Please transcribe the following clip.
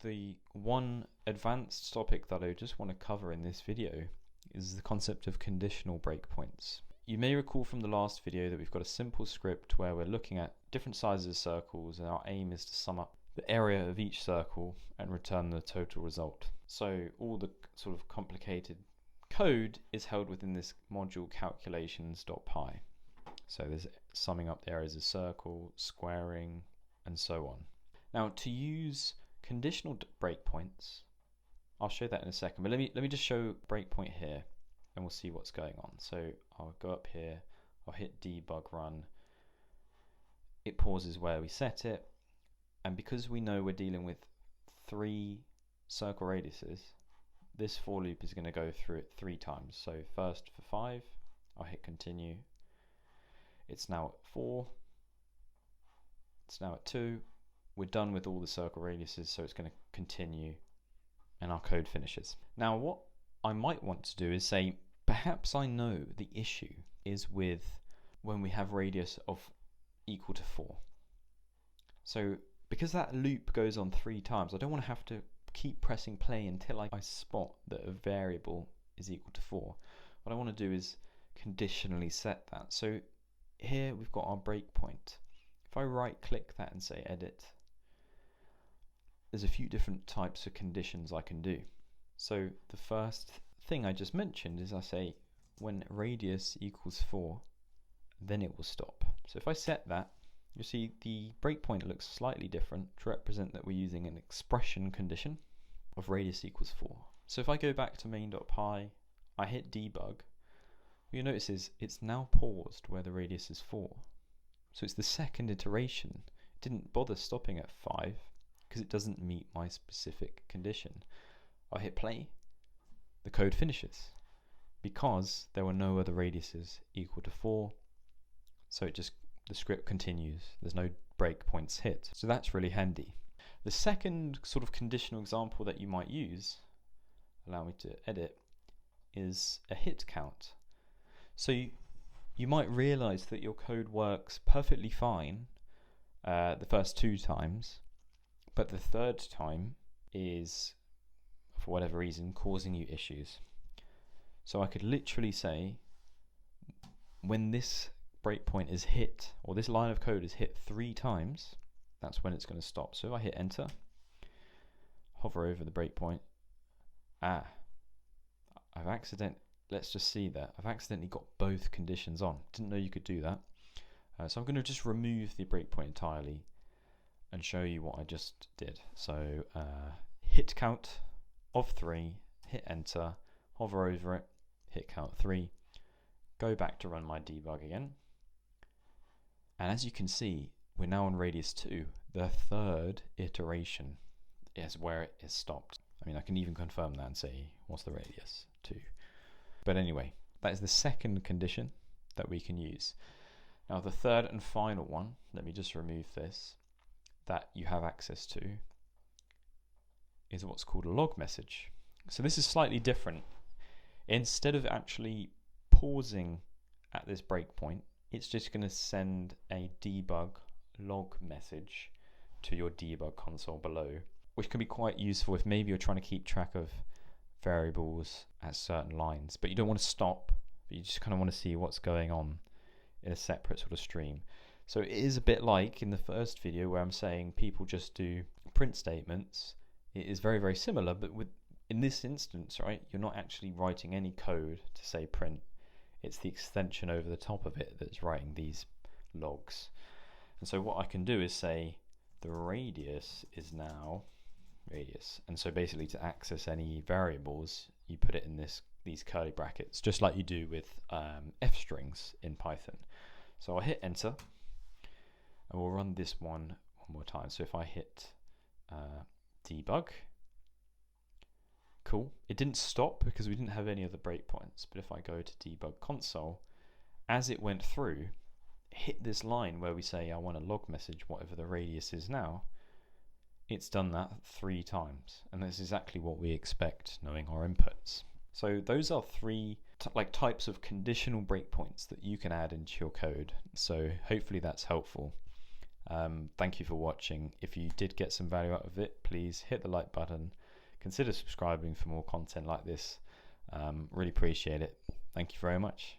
The one advanced topic that I just want to cover in this video is the concept of conditional breakpoints. You may recall from the last video that we've got a simple script where we're looking at different sizes of circles, and our aim is to sum up the area of each circle and return the total result. So all the sort of complicated code is held within this module calculations.py. So there's summing up the areas of circle, squaring, and so on. Now, to use conditional breakpoints, I'll show that in a second, but let me just show breakpoint here and we'll see what's going on. So I'll go up here, I'll hit debug run, it pauses where we set it, and because we know we're dealing with 3 circle radiuses, this for loop is going to go through it 3 times. So first for 5, I'll hit continue, it's now at 4, it's now at 2, we're done with all the circle radiuses, so it's going to continue and our code finishes. Now what I might want to do is say, perhaps I know the issue is with when we have radius of equal to 4. So because that loop goes on 3 times, I don't want to have to keep pressing play until I spot that a variable is equal to 4. What I want to do is conditionally set that. So here we've got our breakpoint. If I right click that and say edit, there's a few different types of conditions I can do. So the first thing I just mentioned is I say when radius equals 4, then it will stop. So if I set that, you'll see the breakpoint looks slightly different to represent that we're using an expression condition of radius equals 4. So if I go back to main.py, I hit debug, what you'll notice is it's now paused where the radius is 4. So it's the second iteration. It didn't bother stopping at 5 because it doesn't meet my specific condition. I'll hit play, the code finishes because there were no other radiuses equal to 4, so the script continues, there's no breakpoints hit. So that's really handy. The second sort of conditional example that you might use, allow me to edit, is a hit count. So you might realize that your code works perfectly fine the first 2 times, but the 3rd time is, for whatever reason, causing you issues. So I could literally say, when this breakpoint is hit, or this line of code is hit 3 times, that's when it's going to stop. So if I hit enter, hover over the breakpoint, let's just see that I've accidentally got both conditions on. Didn't know you could do that. So I'm going to just remove the breakpoint entirely and show you what I just did. So hit count of 3, hit enter, hover over it, hit count 3, go back to run my debug again. And as you can see, we're now on radius 2. The 3rd iteration is where it is stopped. I mean, I can even confirm that and say, what's the radius? 2. But anyway, that is the second condition that we can use. Now the third and final one, let me just remove this, that you have access to is what's called a log message. So this is slightly different. Instead of actually pausing at this breakpoint, it's just going to send a debug log message to your debug console below, which can be quite useful if maybe you're trying to keep track of variables at certain lines, but you don't want to stop, but you just kind of want to see what's going on in a separate sort of stream. So it is a bit like in the first video where I'm saying people just do print statements. It is very, very similar, but in this instance, right, you're not actually writing any code to say print. It's the extension over the top of it that's writing these logs. And so what I can do is say the radius is now radius. And so basically to access any variables, you put it in these curly brackets, just like you do with f strings in Python. So I'll hit enter, and we'll run this one more time. So if I hit debug, cool. It didn't stop because we didn't have any other breakpoints. But if I go to debug console, as it went through, hit this line where we say I want a log message, whatever the radius is now, it's done that 3 times. And that's exactly what we expect knowing our inputs. So those are 3 types of conditional breakpoints that you can add into your code. So hopefully that's helpful. Thank you for watching. If you did get some value out of it, please hit the like button. Consider subscribing for more content like this. Really appreciate it. Thank you very much.